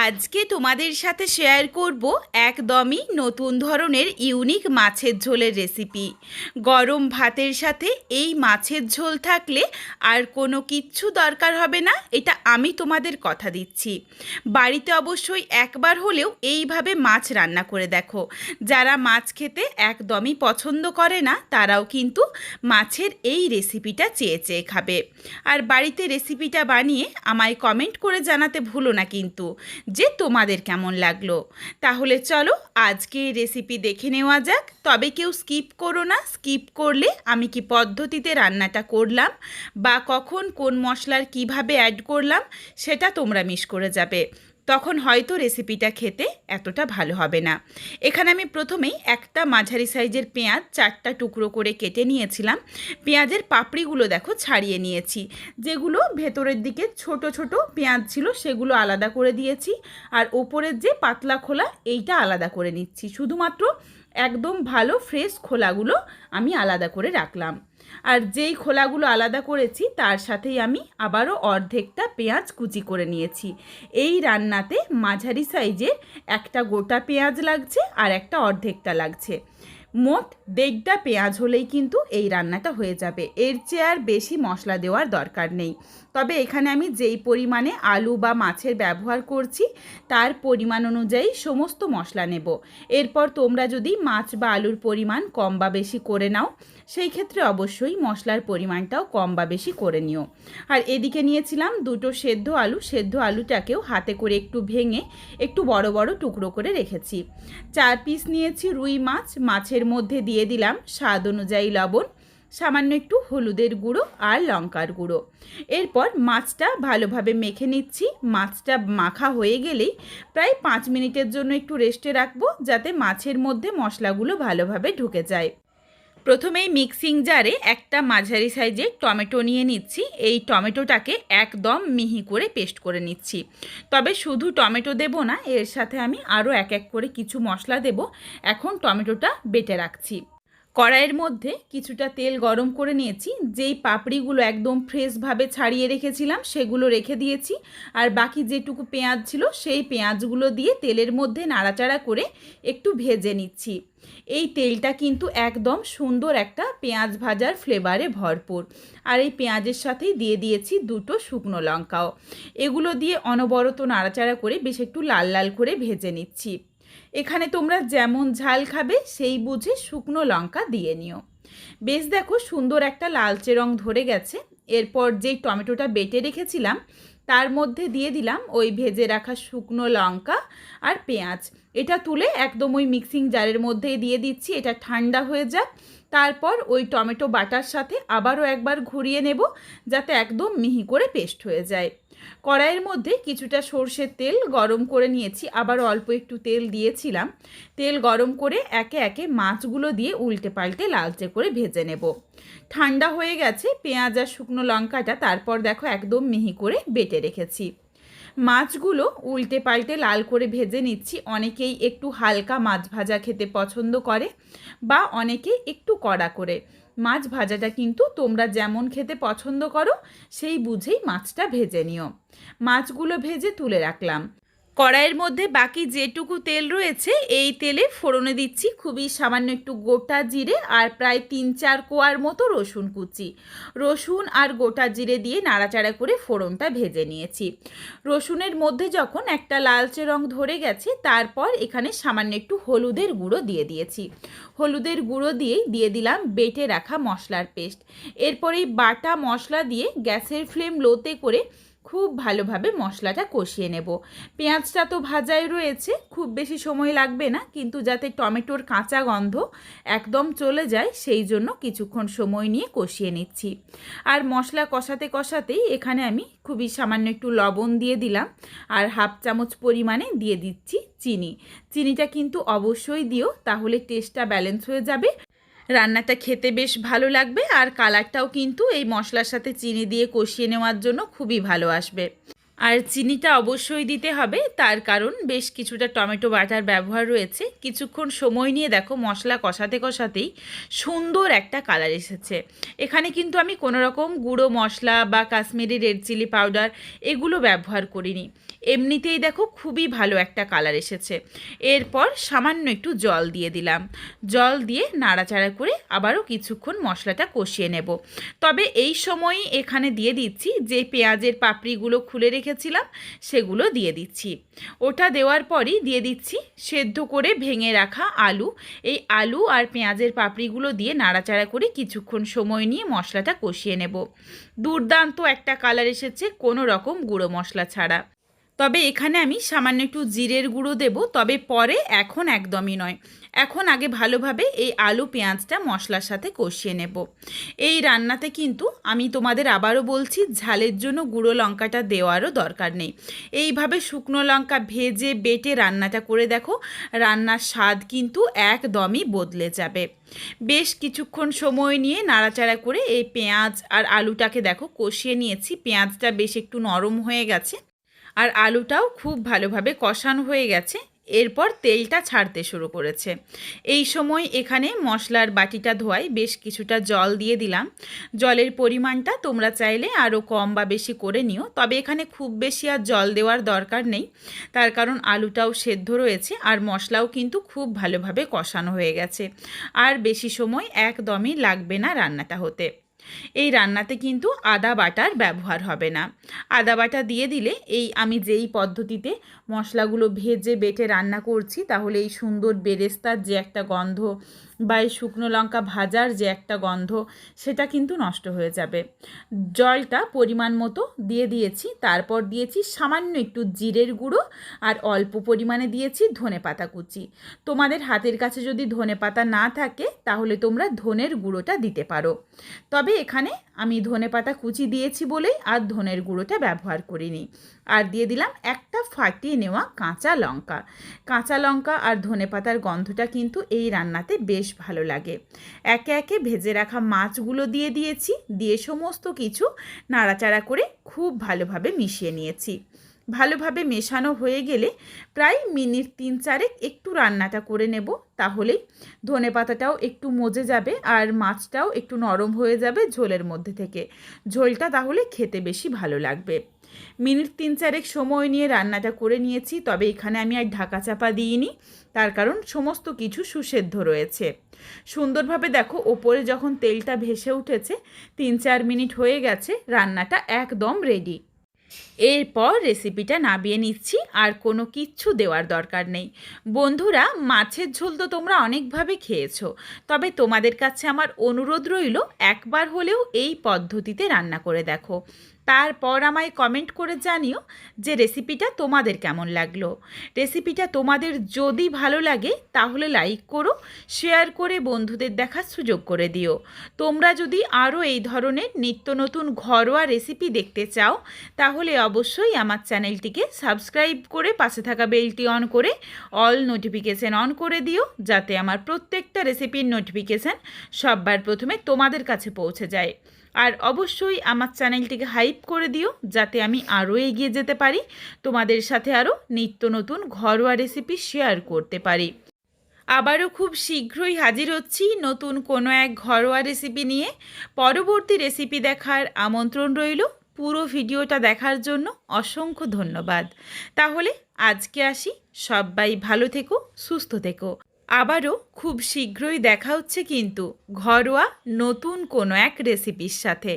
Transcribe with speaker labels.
Speaker 1: আজকে তোমাদের সাথে শেয়ার করব একদমই নতুন ধরনের ইউনিক মাছের ঝোলের রেসিপি। গরম ভাতের সাথে এই মাছের ঝোল থাকলে আর কোনো কিচ্ছু দরকার হবে না, এটা আমি তোমাদের কথা দিচ্ছি। বাড়িতে অবশ্যই একবার হলেও এইভাবে মাছ রান্না করে দেখো। যারা মাছ খেতে একদমই পছন্দ করে না তারাও কিন্তু মাছের এই রেসিপিটা চেয়ে চেয়ে খাবে। আর বাড়িতে রেসিপিটা বানিয়ে আমায় কমেন্ট করে জানাতে ভুলো না কিন্তু যে তোমাদের কেমন লাগলো। তাহলে চলো আজকে রেসিপি দেখে নেওয়া যাক। তবে কেউ স্কিপ করো না, স্কিপ করলে আমি কি পদ্ধতিতে রান্নাটা করলাম বা কখন কোন মশলার কিভাবে অ্যাড করলাম সেটা তোমরা মিস করে যাবে, তখন হয়তো রেসিপিটা খেতে এতটা ভালো হবে না। এখানে আমি প্রথমেই একটা মাঝারি সাইজের পেঁয়াজ 4টা টুকরো করে কেটে নিয়েছিলাম। পেঁয়াজের পাপড়িগুলো দেখো ছাড়িয়ে নিয়েছি, যেগুলো ভেতরের দিকে ছোট ছোট পেঁয়াজ ছিল সেগুলো আলাদা করে দিয়েছি, আর ওপরের যে পাতলা খোলা এইটা আলাদা করে নিচ্ছি। শুধুমাত্র একদম ভালো ফ্রেশ খোলাগুলো আমি আলাদা করে রাখলাম। আর যেই খোলাগুলো আলাদা করেছি তার সাথেই আমি আবারও অর্ধেকটা পেঁয়াজ কুচি করে নিয়েছি। এই রান্নাতে মাঝারি সাইজের একটা গোটা পেঁয়াজ লাগছে আর একটা অর্ধেকটা লাগছে। মোট 1.5টা পেঁয়াজ হলেই কিন্তু এই রান্নাটা হয়ে যাবে, এর চেয়ে আর বেশি মশলা দেওয়ার দরকার নেই। তবে এখানে আমি যেই পরিমাণে আলু বা মাছের ব্যবহার করছি তার পরিমাণ অনুযায়ী সমস্ত মশলা নেব। এরপর তোমরা যদি মাছ বা আলুর পরিমাণ কম বা বেশি করে নাও সেই ক্ষেত্রে অবশ্যই মশলার পরিমাণটাও কম বা বেশি করে নিও। আর এদিকে নিয়েছিলাম 2টো সেদ্ধ আলু। সেদ্ধ আলুটাকেও হাতে করে একটু ভেঙে একটু বড় বড় টুকরো করে রেখেছি। 4 পিস নিয়েছি রুই মাছ। মাছের মধ্যে দিয়ে দিলাম স্বাদ অনুযায়ী লবণ, সামান্য একটু হলুদের গুঁড়ো আর লঙ্কার গুঁড়ো। এরপর মাছটা ভালোভাবে মেখে নিচ্ছি। মাছটা মাখা হয়ে গেলেই প্রায় 5 মিনিটের জন্য একটু রেস্টে রাখবো, যাতে মাছের মধ্যে মশলাগুলো ভালোভাবে ঢুকে যায়। প্রথমেই মিক্সিং জারে একটা মাঝারি সাইজের টমেটো নিয়ে নিচ্ছি। এই টমেটোটাকে একদম মিহি করে পেস্ট করে নিচ্ছি। তবে শুধু টমেটো দেব না, এর সাথে আমি আরও এক এক করে কিছু মশলা দেব। এখন টমেটোটা বেটে রাখছি। কড়াইয়ের মধ্যে কিছুটা তেল গরম করে নিয়েছি। যেই পাপড়িগুলো একদম ফ্রেশভাবে ছাড়িয়ে রেখেছিলাম সেগুলো রেখে দিয়েছি, আর বাকি যেটুকু পেঁয়াজ ছিল সেই পেঁয়াজগুলো দিয়ে তেলের মধ্যে নাড়াচাড়া করে একটু ভেজে নিচ্ছি। এই তেলটা কিন্তু একদম সুন্দর একটা পেঁয়াজ ভাজার ফ্লেভারে ভরপুর। আর এই পেঁয়াজের সাথেই দিয়ে দিয়েছি 2টো শুকনো লঙ্কাও। এগুলো দিয়ে অনবরত নাড়াচাড়া করে বেশ একটু লাল লাল করে ভেজে নিচ্ছি। এখানে তোমরা যেমন ঝাল খাবে সেই বুঝে শুকনো লঙ্কা দিয়ে নিও। বেশ দেখো সুন্দর একটা লালচে রং ধরে গেছে। এরপর যেই টমেটোটা বেটে রেখেছিলাম তার মধ্যে দিয়ে দিলাম ওই ভেজে রাখা শুকনো লঙ্কা আর পেঁয়াজ। এটা তুলে একদম ওই মিক্সিং জারের মধ্যেই দিয়ে দিচ্ছি। এটা ঠান্ডা হয়ে যাক, তারপর ওই টমেটো বাটার সাথে আবারও একবার ঘুরিয়ে নেব, যাতে একদম মিহি করে পেস্ট হয়ে যায়। কড়াইয়ের মধ্যে কিছুটা সর্ষের তেল গরম করে নিয়েছি, আবার অল্প একটু তেল দিয়েছিলাম। তেল গরম করে একে একে মাছগুলো দিয়ে উল্টে পাল্টে লালচে করে ভেজে নেব। ঠান্ডা হয়ে গেছে পেঁয়াজ আর শুকনো লঙ্কাটা, তারপর দেখো একদম মিহি করে বেটে রেখেছি। মাছগুলো উল্টে পাল্টে লাল করে ভেজে নিচ্ছি। অনেকেই একটু হালকা মাছ ভাজা খেতে পছন্দ করে, বা অনেকে একটু কড়া করে। মাছ ভাজাটা কিন্তু তোমরা যেমন খেতে পছন্দ করো সেই বুঝেই মাছটা ভেজে নিও। মাছগুলো ভেজে তুলে রাখলাম। কড়াইয়ের মধ্যে বাকি যেটুকু তেল রয়েছে এই তেলে ফোড়নে দিচ্ছি খুবই সামান্য একটু গোটা জিরে আর প্রায় 3-4 কোয়ার মতো রসুন কুচি। রসুন আর গোটা জিরে দিয়ে নাড়াচাড়া করে ফোড়নটা ভেজে নিয়েছি। রসুনের মধ্যে যখন একটা লালচে রং ধরে গেছে তারপর এখানে সামান্য একটু হলুদের গুঁড়ো দিয়ে দিয়েছি। হলুদের গুঁড়ো দিয়ে দিলাম বেটে রাখা মশলার পেস্ট। এরপর এই বাটা মশলা দিয়ে গ্যাসের ফ্লেম লোতে করে খুব ভালোভাবে মশলাটা কষিয়ে নেব। পেঁয়াজটা তো ভাজাই রয়েছে, খুব বেশি সময় লাগবে না, কিন্তু যাতে টমেটোর কাঁচা গন্ধ একদম চলে যায় সেই জন্য কিছুক্ষণ সময় নিয়ে কষিয়ে নিচ্ছি। আর মশলা কষাতে কষাতেই এখানে আমি খুবই সামান্য একটু লবণ দিয়ে দিলাম, আর হাফ চামচ পরিমাণে দিয়ে দিচ্ছি চিনি। চিনিটা কিন্তু অবশ্যই দিও, তাহলে টেস্টটা ব্যালেন্স হয়ে যাবে, রান্নাটা খেতে বেশ ভালো লাগবে। আর কালারটাও কিন্তু এই মশলার সাথে চিনি দিয়ে কষিয়ে নেওয়ার জন্য খুবই ভালো আসবে। আর চিনিটা অবশ্যই দিতে হবে, তার কারণ বেশ কিছুটা টমেটো বাটার ব্যবহার রয়েছে। কিছুক্ষণ সময় নিয়ে দেখো মশলা কষাতে কষাতেই সুন্দর একটা কালার এসেছে। এখানে কিন্তু আমি কোনো রকম গুঁড়ো মশলা বা কাশ্মীরি রেড চিলি পাউডার এগুলো ব্যবহার করিনি। এমনিতেই দেখো খুবই ভালো একটা কালার এসেছে। এরপর সামান্য একটু জল দিয়ে দিলাম। জল দিয়ে নাড়াচাড়া করে আবারও কিছুক্ষণ মশলাটা কষিয়ে নেব। তবে এই সময়ই এখানে দিয়ে দিচ্ছি যে পেঁয়াজের পাপড়িগুলো খুলে রেখেছিলাম সেগুলো দিয়ে দিচ্ছি। ওটা দেওয়ার পরই দিয়ে দিচ্ছি সেদ্ধ করে ভেঙে রাখা আলু। এই আলু আর পেঁয়াজের পাপড়িগুলো দিয়ে নাড়াচাড়া করে কিছুক্ষণ সময় নিয়ে মশলাটা কষিয়ে নেব। দুর্দান্ত একটা কালার এসেছে কোনো রকম গুঁড়ো মশলা ছাড়া। তবে এখানে আমি সামান্য একটু জিরের গুঁড়ো দেব, তবে পরে, এখন একদমই নয়। এখন আগে ভালোভাবে এই আলু পেঁয়াজটা মশলার সাথে কষিয়ে নেব। এই রান্নাতে কিন্তু আমি তোমাদের আবারও বলছি, ঝালের জন্য গুঁড়ো লঙ্কাটা দেওয়ারও দরকার নেই। এইভাবে শুকনো লঙ্কা ভেজে বেটে রান্নাটা করে দেখো, রান্নার স্বাদ কিন্তু একদমই বদলে যাবে। বেশ কিছুক্ষণ সময় নিয়ে নাড়াচাড়া করে এই পেঁয়াজ আর আলুটাকে দেখো কষিয়ে নিয়েছি। পেঁয়াজটা বেশ একটু নরম হয়ে গেছে আর আলুটাও খুব ভালোভাবে কষানো হয়ে গেছে। এরপর তেলটা ছাড়তে শুরু করেছে। এই সময় এখানে মশলার বাটিটা ধোয়ায় বেশ কিছুটা জল দিয়ে দিলাম। জলের পরিমাণটা তোমরা চাইলে আরও কম বা বেশি করে নিও, তবে এখানে খুব বেশি আর জল দেওয়ার দরকার নেই, তার কারণ আলুটাও সেদ্ধ রয়েছে আর মশলাও কিন্তু খুব ভালোভাবে কষানো হয়ে গেছে। আর বেশি সময় একদমই লাগবে না রান্নাটা হতে। এই রান্নাতে কিন্তু আদা বাটার ব্যবহার হবে না। আদা বাটা দিয়ে দিলে আমি যেই পদ্ধতিতে মশলাগুলো ভেজে বেটে রান্না করছি, তাহলে এই সুন্দর বেরেস্তার যে একটা গন্ধ বা এই শুকনো লঙ্কা ভাজার যে একটা গন্ধ, সেটা কিন্তু নষ্ট হয়ে যাবে। জলটা পরিমাণ মতো দিয়ে দিয়েছি, তারপর দিয়েছি সামান্য একটু জিরের গুঁড়ো আর অল্প পরিমাণে দিয়েছি ধনেপাতা কুচি। তোমাদের হাতের কাছে যদি ধনেপাতা না থাকে তাহলে তোমরা ধনের গুঁড়োটা দিতে পারো, তবে এখানে আমি ধনেপাতা কুচি দিয়েছি বলেই আর ধনের গুঁড়োটা ব্যবহার করিনি। আর দিয়ে দিলাম একটা ফাটিয়ে নেওয়া কাঁচা লঙ্কা। কাঁচা লঙ্কা আর ধনেপাতার গন্ধটা কিন্তু এই রান্নাতে বেশ ভালো লাগে। একে একে ভেজে রাখা মাছগুলো দিয়ে দিয়েছি, দিয়ে সমস্ত কিছু নাড়াচাড়া করে খুব ভালোভাবে মিশিয়ে নিয়েছি। ভালোভাবে মেশানো হয়ে গেলে প্রায় মিনিট 3-4 একটু রান্নাটা করে নেব, তাহলেই ধনেপাতাটাও একটু মজে যাবে আর মাছটাও একটু নরম হয়ে যাবে ঝোলের মধ্যে থেকে। ঝোলটা তাহলে খেতে বেশি ভালো লাগবে। মিনিট 3-4 সময় নিয়ে রান্নাটা করে নিয়েছি, তবে এখানে আমি আর ঢাকা চাপা দিইনি, তার কারণ সমস্ত কিছু সুসেদ্ধ রয়েছে। সুন্দরভাবে দেখো ওপরে যখন তেলটা ভেসে উঠেছে, 3-4 মিনিট হয়ে গেছে, রান্নাটা একদম রেডি। এরপর রেসিপিটা নামিয়ে নিচ্ছি, আর কোনো কিচ্ছু দেওয়ার দরকার নেই। বন্ধুরা, মাছের ঝোল তো তোমরা অনেকভাবে খেয়েছো, তবে তোমাদের কাছে আমার অনুরোধ রইল একবার হলেও এই পদ্ধতিতে রান্না করে দেখো। তারপর আমায় কমেন্ট করে জানিও যে রেসিপিটা তোমাদের কেমন লাগলো। রেসিপিটা তোমাদের যদি ভালো লাগে তাহলে লাইক করো, শেয়ার করে বন্ধুদের দেখার সুযোগ করে দিও। তোমরা যদি আরও এই ধরনের নিত্য নতুন ঘরোয়া রেসিপি দেখতে চাও তাহলে অবশ্যই আমার চ্যানেলটিকে সাবস্ক্রাইব করে পাশে থাকা বেলটি অন করে অল নোটিফিকেশান অন করে দিও, যাতে আমার প্রত্যেকটা রেসিপির নোটিফিকেশান সবার প্রথমে তোমাদের কাছে পৌঁছে যায়। আর অবশ্যই আমার চ্যানেলটিকে হাইপ করে দিও, যাতে আমি আরও এগিয়ে যেতে পারি, তোমাদের সাথে আরও নিত্য নতুন ঘরোয়া রেসিপি শেয়ার করতে পারি। আবারও খুব শীঘ্রই হাজির হচ্ছি নতুন কোনো এক ঘরোয়া রেসিপি নিয়ে। পরবর্তী রেসিপি দেখার আমন্ত্রণ রইল। পুরো ভিডিওটা দেখার জন্য অসংখ্য ধন্যবাদ। তাহলে আজকে আসি, সবাই ভালো থেকো, সুস্থ থেকো। আবারও খুব শীঘ্রই দেখা হচ্ছে কিন্তু ঘরোয়া নতুন কোনো এক রেসিপির সাথে।